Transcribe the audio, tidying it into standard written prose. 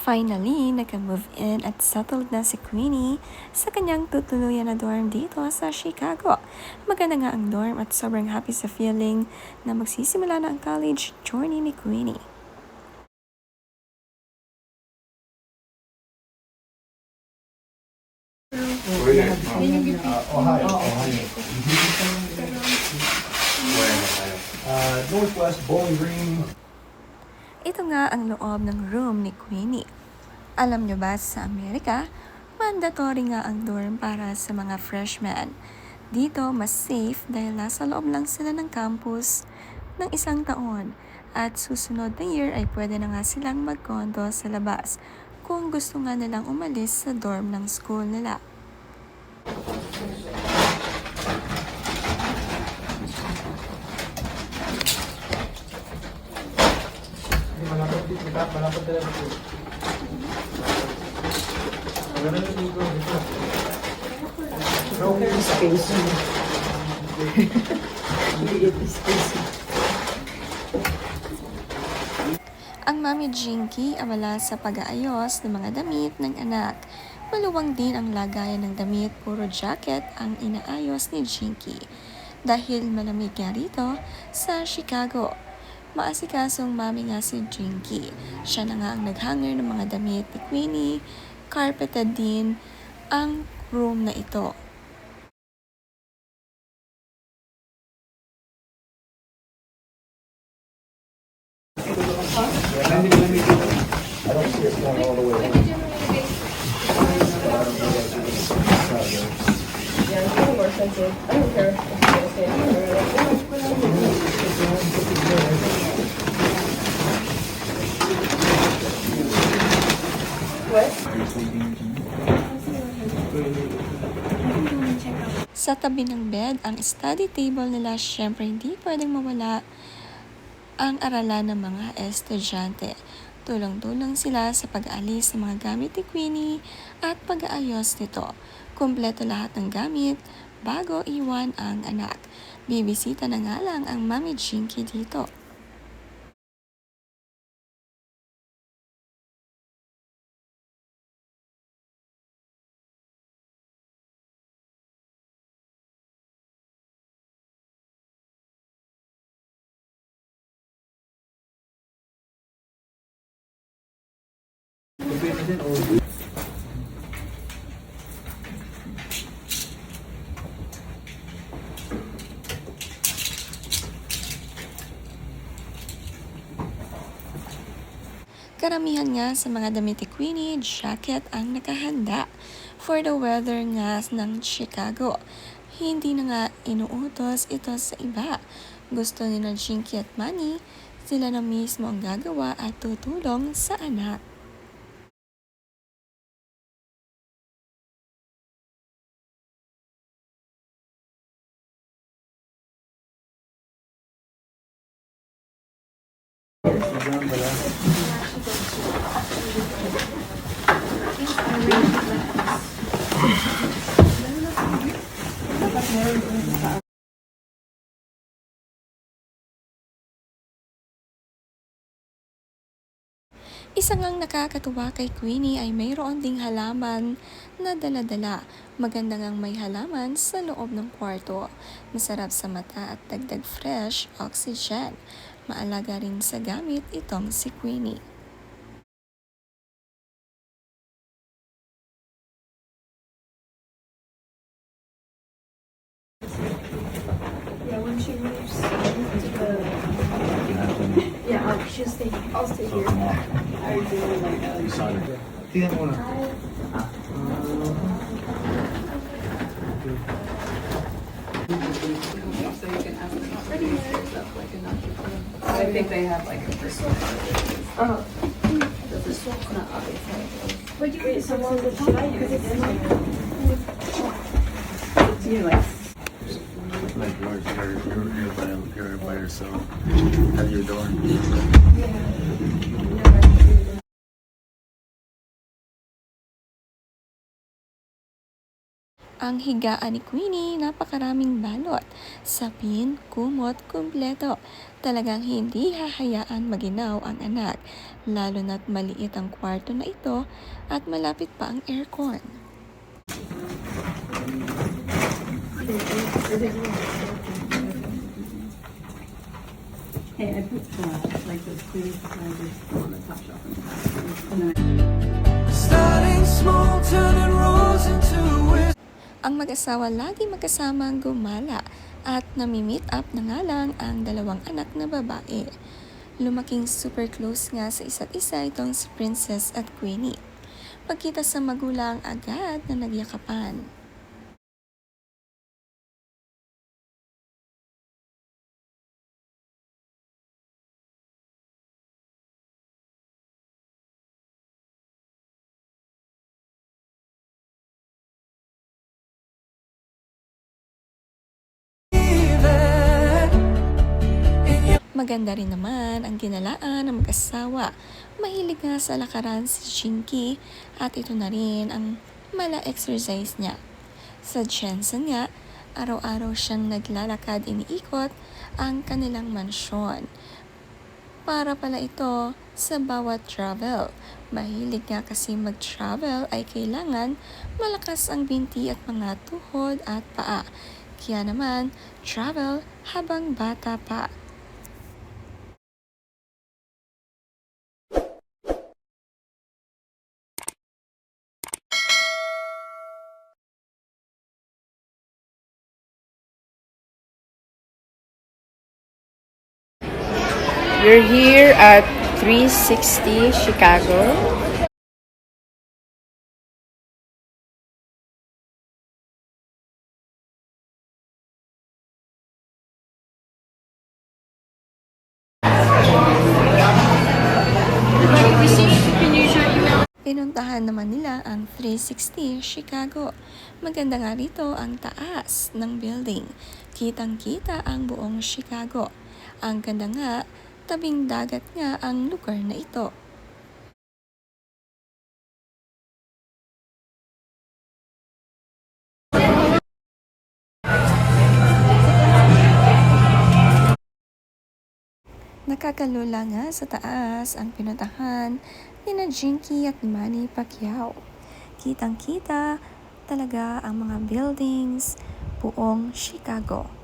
Finally, nag-move in at settled na si Queenie sa kanyang tutuluyan na dorm dito sa Chicago. Maganda nga ang dorm at sobrang happy sa feeling na magsisimula na ang college journey ni Queenie. Northwest Bowling Green. Ito nga ang loob ng room ni Queenie. Alam nyo ba sa Amerika, mandatory nga ang dorm para sa mga freshmen. Dito, mas safe dahil nasa loob lang sila ng campus ng 1 taon at susunod na year ay pwede na nga silang mag-condo sa labas kung gusto nga nilang umalis sa dorm ng school nila. Ang Mami Jinky awala sa pag-aayos ng mga damit ng anak. Maluwang din ang lagayan ng damit, puro jacket ang inaayos ni Jinky. Dahil malamig nga rito sa Chicago. Maasikasong mami nga si Jinky. Siya na nga ang naghanger ng mga damit ni Queenie. Carpeted din ang room na ito. I don't see it going all the way. Yeah, it's a little more expensive. I don't care if you guys say What? Sa tabi ng bed, ang study table nila, syempre hindi pwedeng mawala ang aralan ng mga estudyante. Tulong-tulong sila sa pag-aalis ng mga gamit ni Queenie at pag-aayos nito. Kumpleto lahat ng gamit bago iwan ang anak. Bibisita na nga lang ang Mami Jinky dito. Karamihan nga sa mga damit ni Queenie, jacket ang nakahanda. For the weather nga ng Chicago, hindi na nga inuutos ito sa iba. Gusto ni na Jinky at Manny, sila na mismo ang gagawa at tutulong sa anak. Isa ngang nakakatuwa kay Queenie ay mayroon ding halaman na dala-dala. Maganda ngang may halaman sa loob ng kwarto. Masarap sa mata at dagdag fresh oxygen. Maalaga rin sa gamit itong si Queenie. Yeah, when she moves to the... Yeah, I'll stay here. I really like that. Tingnan mo na. So you can ask them about ready stuff like enough. I think they have like a first one. The first one's not obvious. But you can so long as should I use it? You like Like yours, you're by yourself. Have your door. Ang higaan ni Queenie, napakaraming balot, sapin, kumot, kumpleto. Talagang hindi hahayaan maginaw ang anak, lalo na't maliit ang kwarto na ito at malapit pa ang aircon. Hey, I put like those cleaning supplies on the top shelf in the bathroom. Starting small, turning rows into wisdom. Ang mag-asawa lagi magkasamang gumala at nami-meet up na nga lang ang dalawang anak na babae. Lumaking super close nga sa isa't isa itong si Princess at Queenie. Pagkita sa magulang, agad na nagyakapan. Maganda rin naman ang ginalaan ng mag-asawa. Mahilig nga sa lakaran si Jinky at ito na rin ang mala-exercise niya. Sa Jensen nga, araw-araw siyang naglalakad iniikot ang kanilang mansyon. Para pala ito sa bawat travel. Mahilig nga kasi mag-travel ay kailangan malakas ang binti at mga tuhod at paa. Kaya naman, travel habang bata pa. We're here at 360 Chicago. Pinuntahan naman nila ang 360 Chicago. Maganda nga rito ang taas ng building. Kitang-kita ang buong Chicago. Ang ganda nga, tabing dagat nga ang lugar na ito. Nakakalula nga sa taas ang pinuntahan ni Jinky at Manny Pacquiao. Kitang-kita talaga ang mga buildings buong Chicago.